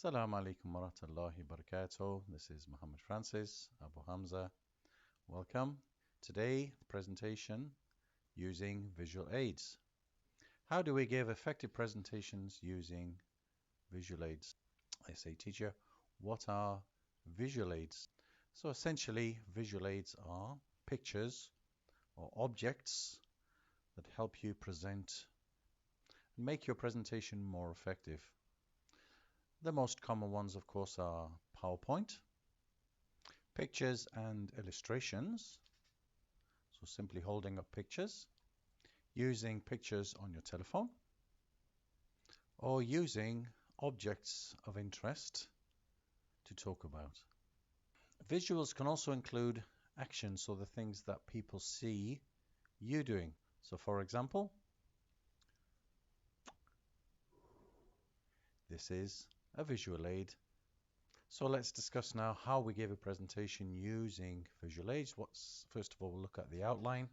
Assalamu alaikum wa rahmatullahi wa barakatuh. This is Muhammad Francis Abu Hamza. Welcome. Today, the presentation using visual aids. How do we give effective presentations using visual aids? I say, teacher, what are visual aids? So essentially, visual aids are pictures or objects that help you present and make your presentation more effective. The most common ones, of course, are PowerPoint, pictures and illustrations. So simply holding up pictures, using pictures on your telephone, or using objects of interest to talk about. Visuals can also include actions, so the things that people see you doing. So for example, this is a visual aid. So let's discuss now how we give a presentation using visual aids. First of all, we'll look at the outline,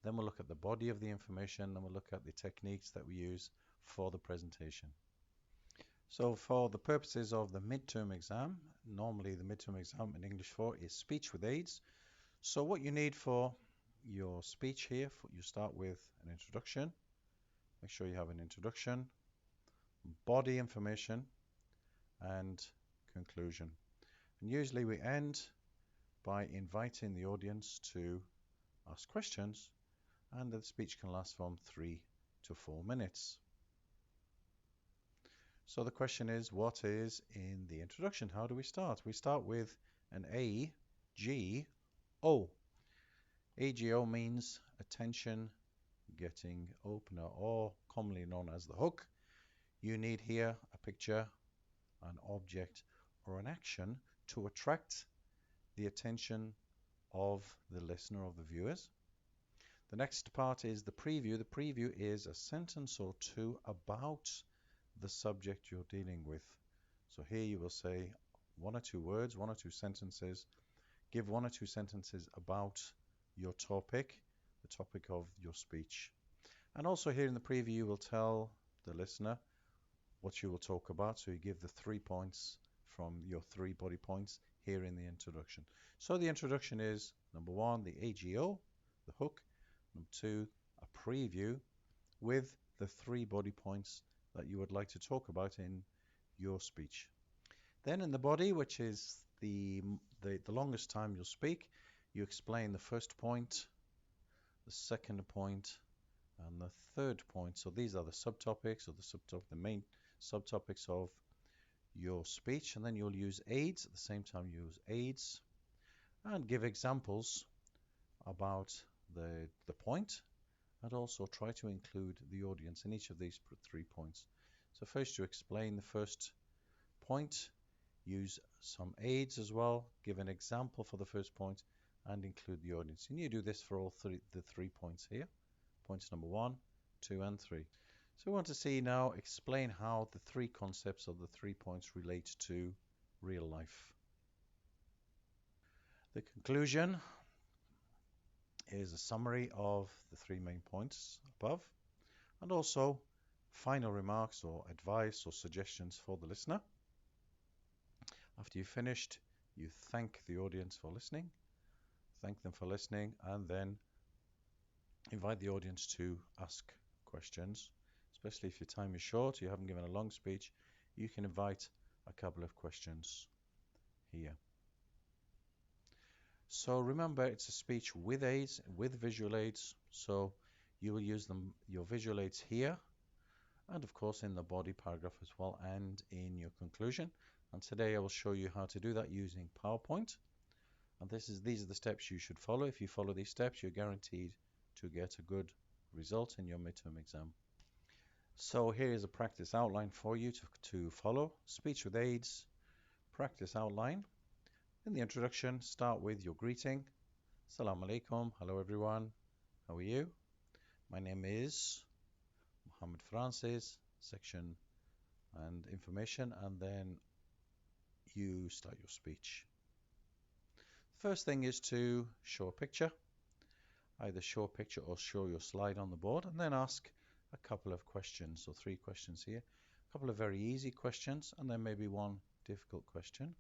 then we'll look at the body of the information, then we'll look at the techniques that we use for the presentation. So for the purposes of the midterm exam, normally the midterm exam in English 4 is speech with aids. So what you need for your speech here, you start with an introduction. Make sure you have an introduction, body information, and conclusion. And usually we end by inviting the audience to ask questions, and the speech can last from 3 to 4 minutes. So the question is, what is in the introduction? How do we start? We start with an A-G-O. A-G-O means attention getting opener, or commonly known as the hook. You need here a picture, an object, or an action to attract the attention of the listener, of the viewers. The next part is the preview. The preview is a sentence or two about the subject you're dealing with. So here you will say one or two words, one or two sentences, give one or two sentences about your topic, the topic of your speech. And also here in the preview you will tell the listener what you will talk about. So you give the 3 points from your 3 body points here in the introduction. So the introduction is number 1, the AGO, the hook, number 2, a preview with the 3 body points that you would like to talk about in your speech. Then in the body, which is the longest time you'll speak, you explain the first point, the second point, and the third point. So these are the subtopics, or the main subtopics of your speech. And then you'll use aids at the same time. Use aids and give examples about the point, and also try to include the audience in each of these 3 points. So first you explain the first point, use some aids as well, give an example for the first point, and include the audience. And you do this for all the 3 points here. Points number 1, 2, and 3. So we want to see now, explain how the 3 concepts of the 3 points relate to real life. The conclusion is a summary of the 3 main points above, and also final remarks or advice or suggestions for the listener. After you've finished, you thank the audience for listening, and then invite the audience to ask questions. Especially if your time is short, you haven't given a long speech, you can invite a couple of questions here. So remember, it's a speech with aids, with visual aids, so you will use your visual aids here, and of course in the body paragraph as well, and in your conclusion. And today I will show you how to do that using PowerPoint. And these are the steps you should follow. If you follow these steps, you're guaranteed to get a good result in your midterm exam. So here is a practice outline for you to follow. Speech with aids, practice outline. In the introduction, start with your greeting. Assalamu alaikum. Hello everyone. How are you? My name is Muhammad Francis. Section and information, and then you start your speech. First thing is to show a picture. Either show a picture or show your slide on the board, and then ask a couple of questions, or 3 questions here. couple of very easy questions, and then maybe one difficult question.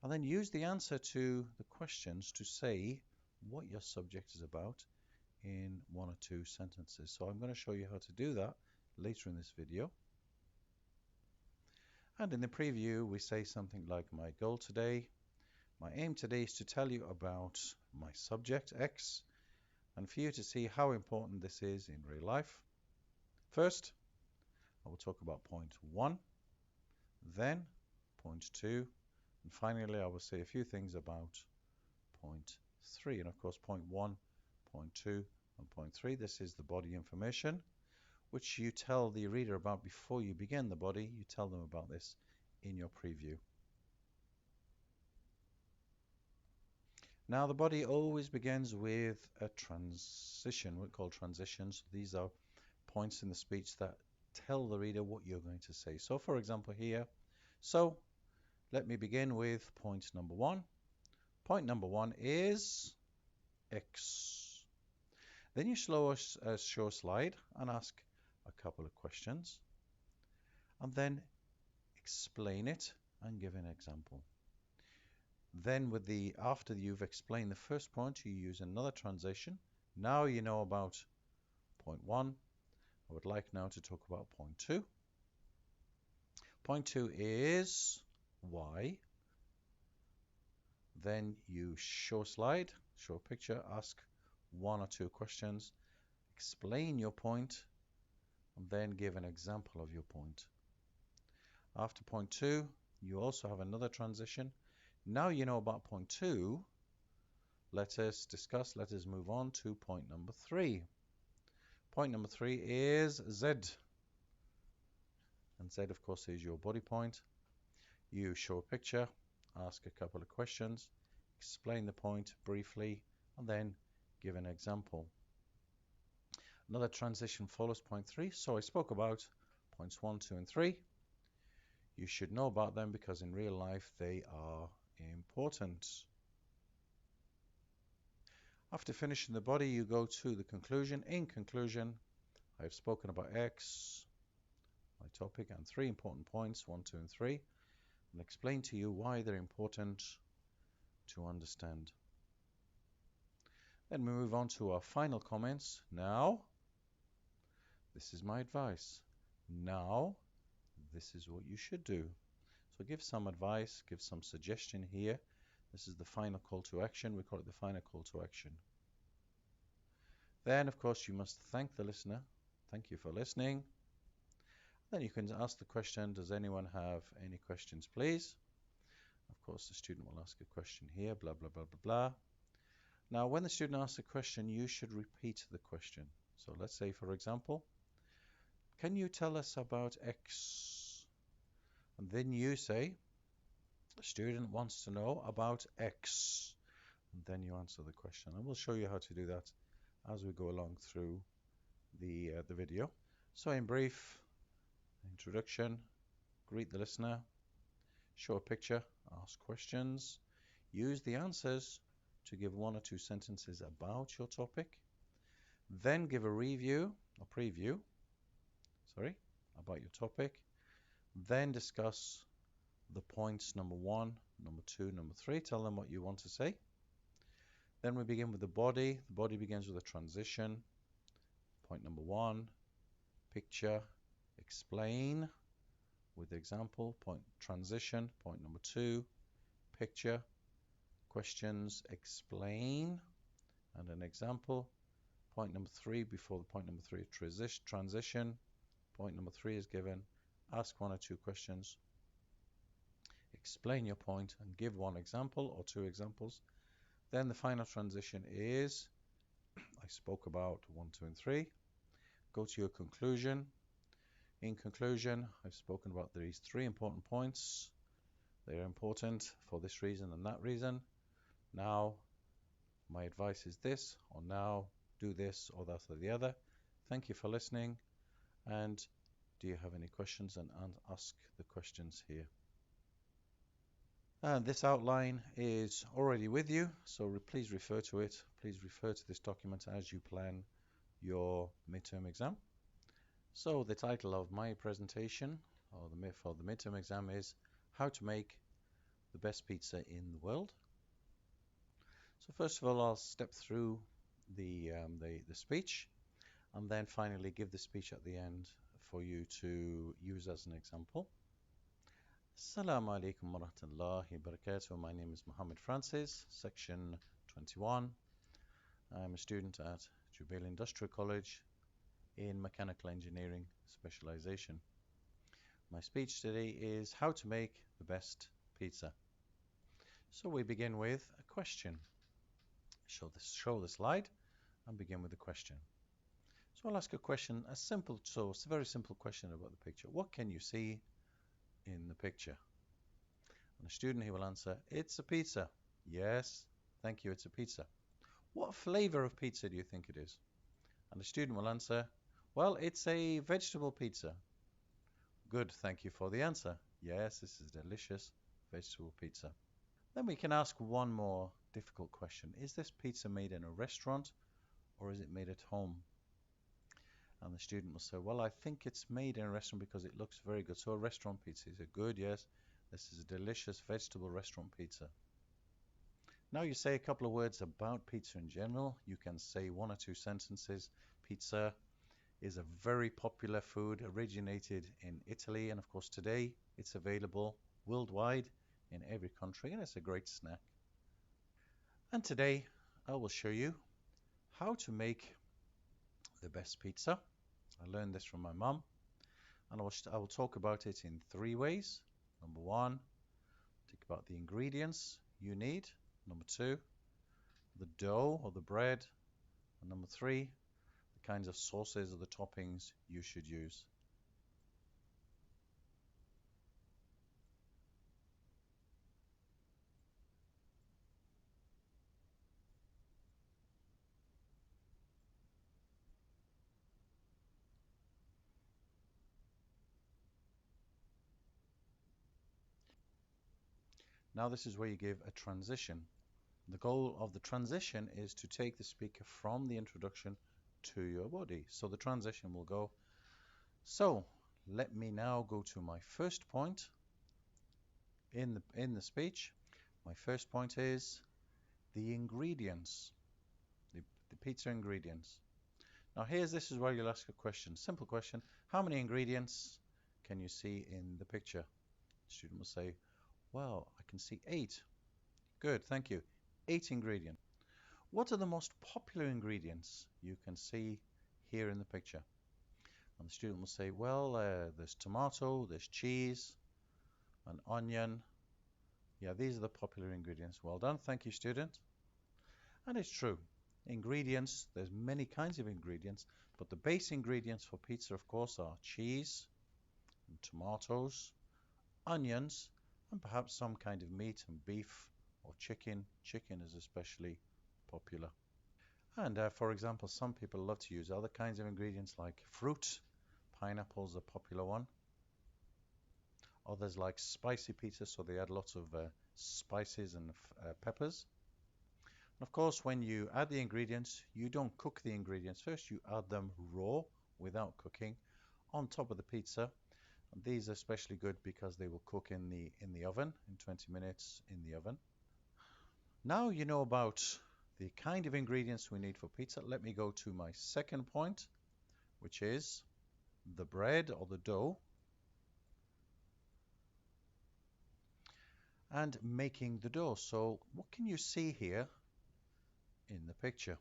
And then use the answer to the questions to say what your subject is about in 1 or 2 sentences. So I'm going to show you how to do that later in this video. And in the preview, we say something like, my goal today, my aim today is to tell you about my subject, X, and for you to see how important this is in real life. First, I will talk about point 1, then point 2, and finally I will say a few things about point 3. And of course, point 1, point 2, and point 3, this is the body information, which you tell the reader about before you begin the body. You tell them about this in your preview. Now, the body always begins with a transition, what we call transitions. These are points in the speech that tell the reader what you're going to say. So, for example, here, so let me begin with point number 1. Point number 1 is X. Then you show a slide and ask a couple of questions, and then explain it and give an example. Then after you've explained the first point, you use another transition. Now you know about point 1. I would like now to talk about point 2. Point 2 is Y. Then you show a slide, show a picture, ask 1 or 2 questions, explain your point, and then give an example of your point. After point 2, you also have another transition. Now you know about point 2. Let us move on to point number 3. Point number 3 is Z. And Z, of course, is your body point. You show a picture, ask a couple of questions, explain the point briefly, and then give an example. Another transition follows point 3. So I spoke about points 1, 2, and 3. You should know about them because in real life they are important. After finishing the body, you go to the conclusion. In conclusion, I've spoken about X, my topic, and 3 important points, 1, 2, and 3, and explain to you why they're important to understand. Then we move on to our final comments. Now, this is my advice. Now, this is what you should do. So give some advice, give some suggestion here. This is the final call to action. We call it the final call to action. Then, of course, you must thank the listener. Thank you for listening. Then you can ask the question, does anyone have any questions, please? Of course, the student will ask a question here, blah, blah, blah, blah, blah. Now, when the student asks a question, you should repeat the question. So let's say, for example, can you tell us about X? And then you say, the student wants to know about X. And then you answer the question. And we'll show you how to do that as we go along through the video. So in brief, introduction, greet the listener, show a picture, ask questions, use the answers to give 1 or 2 sentences about your topic, then give a preview, about your topic, then discuss the points number 1, number 2, number 3, tell them what you want to say. Then we begin with the body. The body begins with a transition. Point number 1, picture, explain with the example, point transition, point number 2, picture, questions, explain, and an example. Point number 3, before the point number 3, transition. Point number 3 is given. Ask 1 or 2 questions. Explain your point and give 1 example or 2 examples. Then the final transition is, I spoke about 1, 2, and 3. Go to your conclusion. In conclusion, I've spoken about these 3 important points. They are important for this reason and that reason. Now, my advice is this, or now, do this, or that, or the other. Thank you for listening. And do you have any questions? And ask the questions here. And this outline is already with you, so please refer to it. Please refer to this document as you plan your midterm exam. So the title of my presentation or for the midterm exam is how to make the best pizza in the world. So first of all, I'll step through the speech and then finally give the speech at the end for you to use as an example. Assalamu alaikum wa rahmatullahi wa barakatuh. My name is Mohammed Francis, section 21. I'm a student at Jubail Industrial College in mechanical engineering specialization. My speech today is how to make the best pizza. So we begin with a question. Show the slide and begin with a question. So I'll ask a question, it's a very simple question about the picture. What can you see in the picture? And the student, he will answer, it's a pizza. Yes, thank you, it's a pizza. What flavor of pizza do you think it is? And the student will answer, well, it's a vegetable pizza. Good, thank you for the answer. Yes, this is delicious vegetable pizza. Then we can ask one more difficult question. Is this pizza made in a restaurant or is it made at home? And the student will say, well, I think it's made in a restaurant because it looks very good. So a restaurant pizza. Is it good? Yes. This is a delicious vegetable restaurant pizza. Now you say a couple of words about pizza in general. You can say one or two sentences. Pizza is a very popular food, originated in Italy, and of course today it's available worldwide in every country, and it's a great snack. And today I will show you how to make the best pizza. I learned this from my mum, and I will talk about it in three ways. Number one, think about the ingredients you need. Number two, the dough or the bread. And number three, the kinds of sauces or the toppings you should use. Now this is where you give a transition. The goal of the transition is to take the speaker from the introduction to your body. So the transition will go, so let me now go to my first point in the speech. My first point is the ingredients, the pizza ingredients. Now this is where you'll ask a question, simple question. How many ingredients can you see in the picture? The student will say, well, I can see 8. Good, thank you. 8 ingredients. What are the most popular ingredients you can see here in the picture? And the student will say, well, there's tomato, there's cheese, an onion. Yeah, these are the popular ingredients. Well done, thank you, student. And it's true. Ingredients, there's many kinds of ingredients, but the base ingredients for pizza, of course, are cheese, and tomatoes, onions, and perhaps some kind of meat and beef or chicken. Chicken is especially popular. And for example, some people love to use other kinds of ingredients like fruit. Pineapple's a popular one. Others like spicy pizza, so they add lots of spices and peppers. And of course, when you add the ingredients, you don't cook the ingredients first. You add them raw without cooking on top of the pizza. And these are especially good because they will cook in the oven in 20 minutes in the oven. Now you know about the kind of ingredients we need for pizza. Let me go to my second point, which is the bread or the dough and making the dough. So what can you see here in the picture?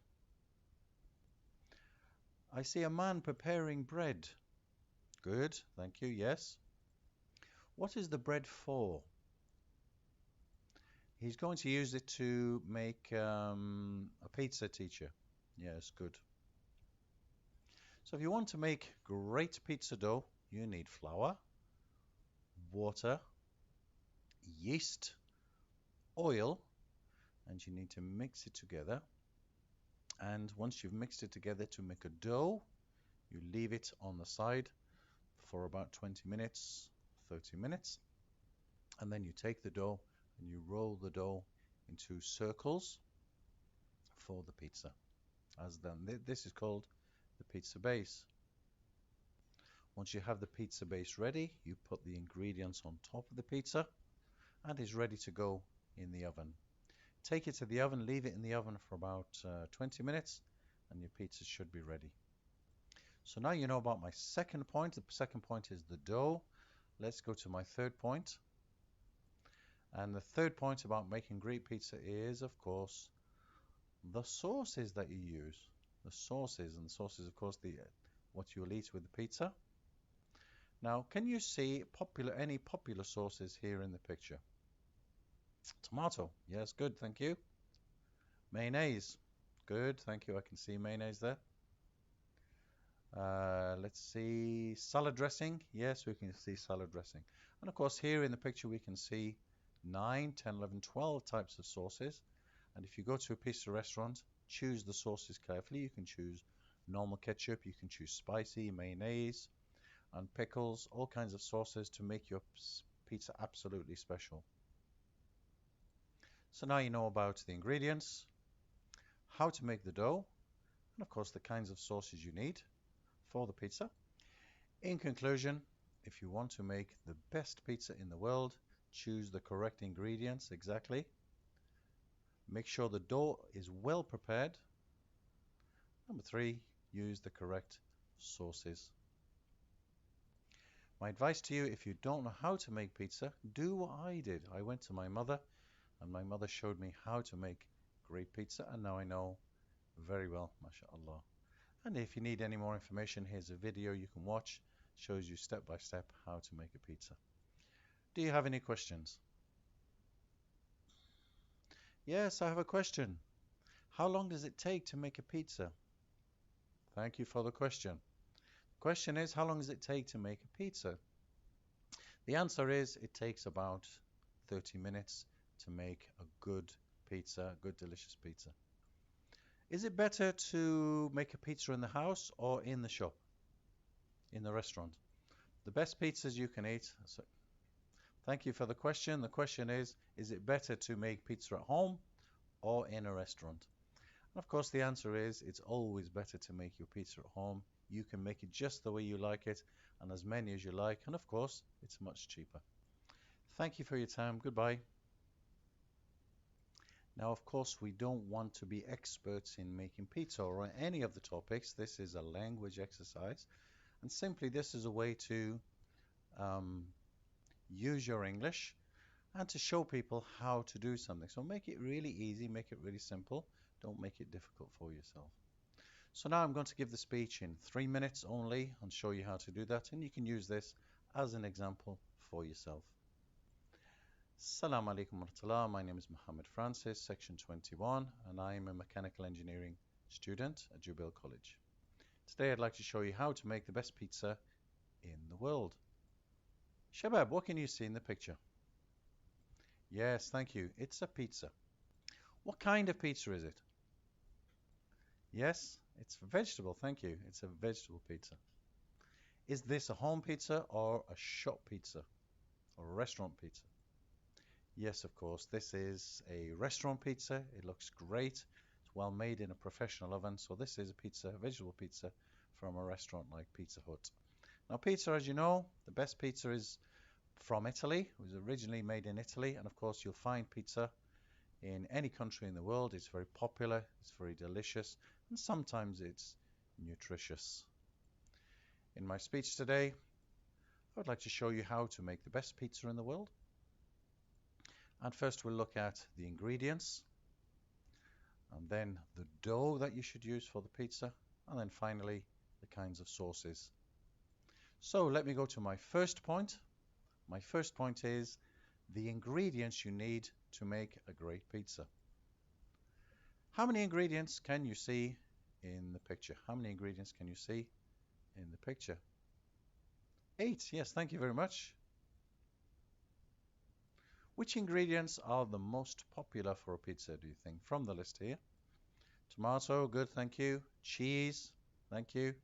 I see a man preparing bread. Good, thank you, yes. What is the bread for? He's going to use it to make a pizza, teacher. Yes, good. So if you want to make great pizza dough, you need flour, water, yeast, oil, and you need to mix it together. And once you've mixed it together to make a dough, you leave it on the side for about 20 minutes, 30 minutes. And then you take the dough and you roll the dough into circles for the pizza. As done, this is called the pizza base. Once you have the pizza base ready, you put the ingredients on top of the pizza and it's ready to go in the oven. Take it to the oven, leave it in the oven for about 20 minutes and your pizza should be ready. So now you know about my second point. The second point is the dough. Let's go to my third point. And the third point about making great pizza is, of course, the sauces that you use. The sauces, and the sauces, of course, what you'll eat with the pizza. Now, can you see any popular sauces here in the picture? Tomato, yes, good, thank you. Mayonnaise, good, thank you. I can see mayonnaise there. Let's see, salad dressing. Yes, we can see salad dressing. And of course, here in the picture, we can see 9, 10, 11, 12 types of sauces. And if you go to a pizza restaurant, choose the sauces carefully. You can choose normal ketchup, you can choose spicy, mayonnaise, and pickles, all kinds of sauces to make your pizza absolutely special. So now you know about the ingredients, how to make the dough, and of course the kinds of sauces you need for the pizza. In conclusion, if you want to make the best pizza in the world, choose the correct ingredients exactly. Make sure the dough is well prepared. Number 3, use the correct sauces. My advice to you, if you don't know how to make pizza, do what I did. I went to my mother and my mother showed me how to make great pizza and now I know very well, mashallah. And if you need any more information, here's a video you can watch. Shows you step by step how to make a pizza. Do you have any questions? Yes, I have a question. How long does it take to make a pizza? Thank you for the question. The question is, how long does it take to make a pizza? The answer is, it takes about 30 minutes to make a good pizza, a good delicious pizza. Is it better to make a pizza in the house or in the shop, in the restaurant? The best pizzas you can eat. So, thank you for the question. The question is it better to make pizza at home or in a restaurant? And of course, the answer is it's always better to make your pizza at home. You can make it just the way you like it and as many as you like. And of course, it's much cheaper. Thank you for your time. Goodbye. Now, of course, we don't want to be experts in making pizza or any of the topics. This is a language exercise. And simply, this is a way to use your English and to show people how to do something. So make it really easy, make it really simple. Don't make it difficult for yourself. So now I'm going to give the speech in 3 minutes only and show you how to do that. And you can use this as an example for yourself. Assalamu alaikum wa rahmatullah. My name is Mohammed Francis, section 21, and I am a mechanical engineering student at Jubail College. Today I'd like to show you how to make the best pizza in the world. Shabab, what can you see in the picture? Yes, thank you. It's a pizza. What kind of pizza is it? Yes, it's vegetable. Thank you. It's a vegetable pizza. Is this a home pizza or a shop pizza or a restaurant pizza? Yes, of course. This is a restaurant pizza. It looks great. It's well made in a professional oven. So this is a pizza, a vegetable pizza from a restaurant like Pizza Hut. Now, pizza, as you know, the best pizza is from Italy. It was originally made in Italy. And of course, you'll find pizza in any country in the world. It's very popular. It's very delicious. And sometimes it's nutritious. In my speech today, I would like to show you how to make the best pizza in the world. And first we'll look at the ingredients, and then the dough that you should use for the pizza, and then finally the kinds of sauces. So let me go to my first point. My first point is the ingredients you need to make a great pizza. How many ingredients can you see in the picture? How many ingredients can you see in the picture? 8. Yes, thank you very much. Which ingredients are the most popular for a pizza, do you think, from the list here? Tomato, good, thank you. Cheese, thank you.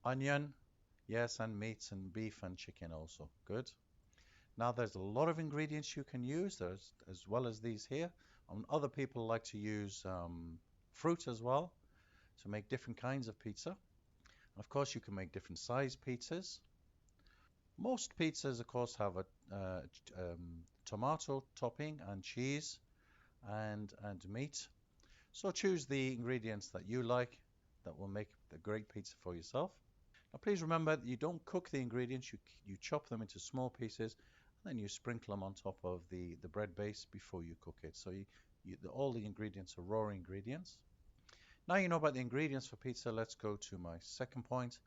Onion, yes, and meats and beef and chicken also, good. Now there's a lot of ingredients you can use, as well as these here. Other people like to use fruit as well to make different kinds of pizza. And of course, you can make different size pizzas. Most pizzas, of course, have a tomato topping and cheese and meat. So choose the ingredients that you like that will make a great pizza for yourself. Now, please remember that you don't cook the ingredients, you chop them into small pieces, and then you sprinkle them on top of the bread base before you cook it. So all the ingredients are raw ingredients. Now you know about the ingredients for pizza, let's go to my second point.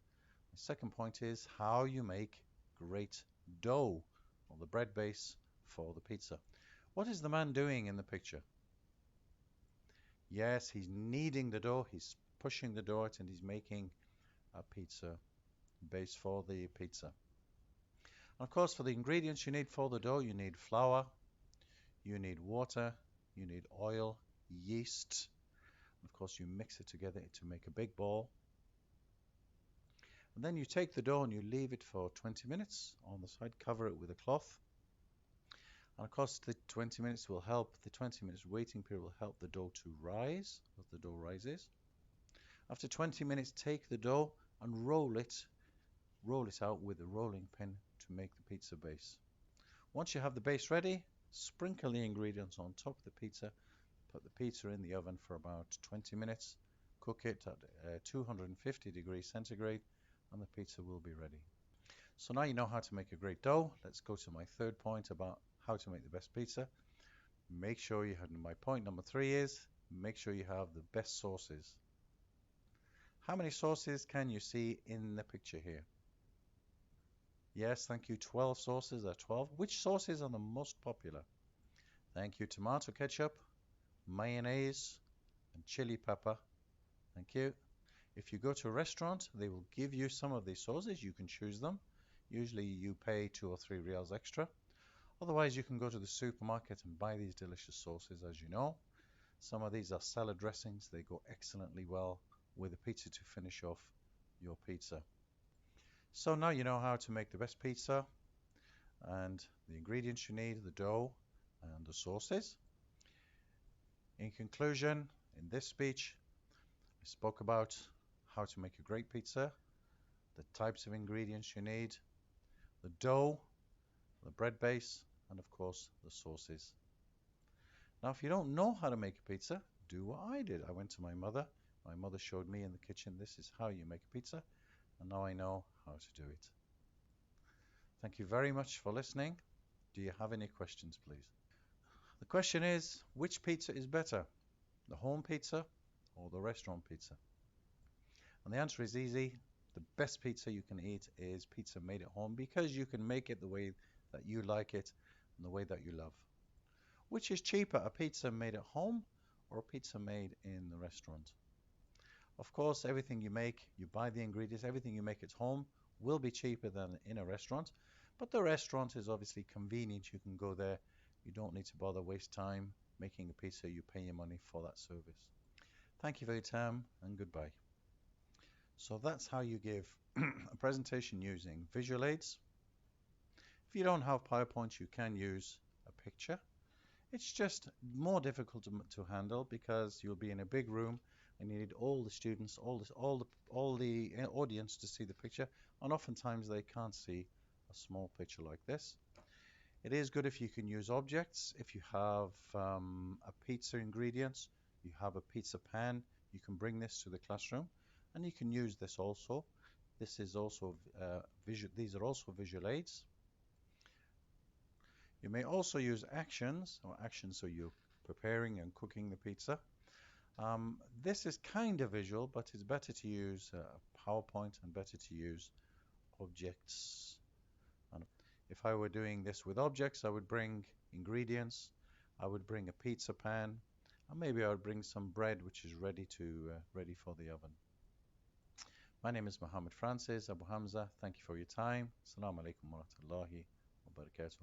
My second point is how you make great dough, or the bread base for the pizza. What is the man doing in the picture? Yes, he's kneading the dough, he's pushing the dough out, and he's making a pizza base for the pizza. And of course, for the ingredients you need for the dough, you need flour, you need water, you need oil, yeast. Of course, you mix it together to make a big ball. And then you take the dough and you leave it for 20 minutes on the side, cover it with a cloth. And of course, the 20 minutes will help, the 20 minutes waiting period will help the dough to rise as the dough rises. After 20 minutes, take the dough and roll it out with a rolling pin to make the pizza base. Once you have the base ready, sprinkle the ingredients on top of the pizza, put the pizza in the oven for about 20 minutes, cook it at 250 degrees centigrade, and the pizza will be ready. So now you know how to make a great dough. Let's go to my third point about how to make the best pizza. Make sure you have, my point number 3 is, make sure you have the best sauces. How many sauces can you see in the picture here? Yes, thank you, 12 sauces. There are 12. Which sauces are the most popular? Thank you, tomato ketchup, mayonnaise, and chili pepper. Thank you. If you go to a restaurant, they will give you some of these sauces. You can choose them. Usually you pay 2 or 3 reals extra. Otherwise, you can go to the supermarket and buy these delicious sauces, as you know. Some of these are salad dressings. They go excellently well with a pizza to finish off your pizza. So now you know how to make the best pizza and the ingredients you need, the dough and the sauces. In conclusion, in this speech, I spoke about how to make a great pizza, the types of ingredients you need, the dough, the bread base, and of course the sauces. Now if you don't know how to make a pizza, do what I did. I went to my mother. My mother showed me in the kitchen, this is how you make a pizza, and now I know how to do it. Thank you very much for listening. Do you have any questions, please? The question is, which pizza is better, the home pizza or the restaurant pizza? And the answer is easy. The best pizza you can eat is pizza made at home because you can make it the way that you like it and the way that you love. Which is cheaper, a pizza made at home or a pizza made in the restaurant? Of course, everything you make, you buy the ingredients, everything you make at home will be cheaper than in a restaurant. But the restaurant is obviously convenient. You can go there. You don't need to bother waste time making a pizza. You pay your money for that service. Thank you for your time and goodbye. So that's how you give a presentation using visual aids. If you don't have PowerPoint, you can use a picture. It's just more difficult to handle because you'll be in a big room and you need all the students, all the audience to see the picture, and oftentimes they can't see a small picture like this. It is good if you can use objects. If you have a pizza ingredients, you have a pizza pan, you can bring this to the classroom and you can use this also. This is also these are also visual aids. You may also use actions, so you're preparing and cooking the pizza. This is kind of visual, but it's better to use PowerPoint and better to use objects. And if I were doing this with objects, I would bring ingredients, I would bring a pizza pan, and maybe I would bring some bread which is ready for the oven. My name is Mohammed Francis Abu Hamza. Thank you for your time. Assalamu alaikum wa rahmatullahi wa barakatuh.